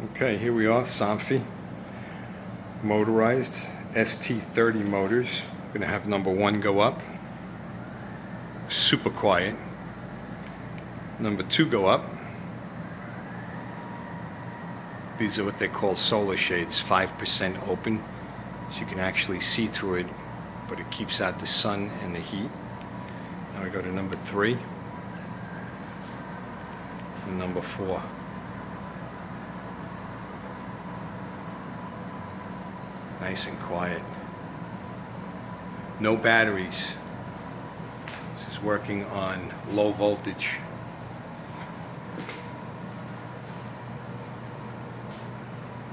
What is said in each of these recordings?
Okay, here we are, Somfy Motorized ST30 motors. We're going to have number 1 go up. Super quiet. Number 2 go up. These are what they call solar shades, 5% open. So you can actually see through it, but it keeps out the sun and the heat. Now we go to number 3 and number 4. Nice and quiet. No batteries. This is working on low voltage.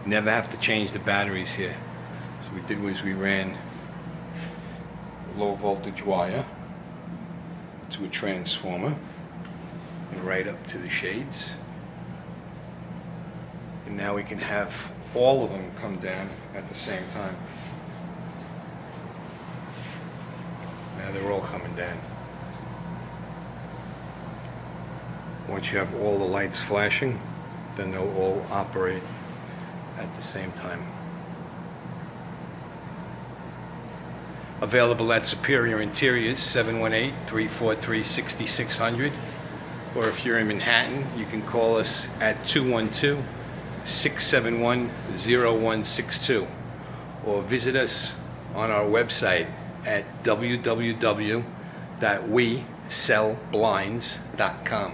Never have to change the batteries here. So what we did was we ran low voltage wire to a transformer and right up to the shades. And now we can have all of them come down at the same time. Now they're all coming down. Once you have all the lights flashing, then they'll all operate at the same time. Available at Superior Interiors, 718-343-6600. Or if you're in Manhattan, you can call us at 212-671-0162. Or visit us on our website at www.wesellblinds.com.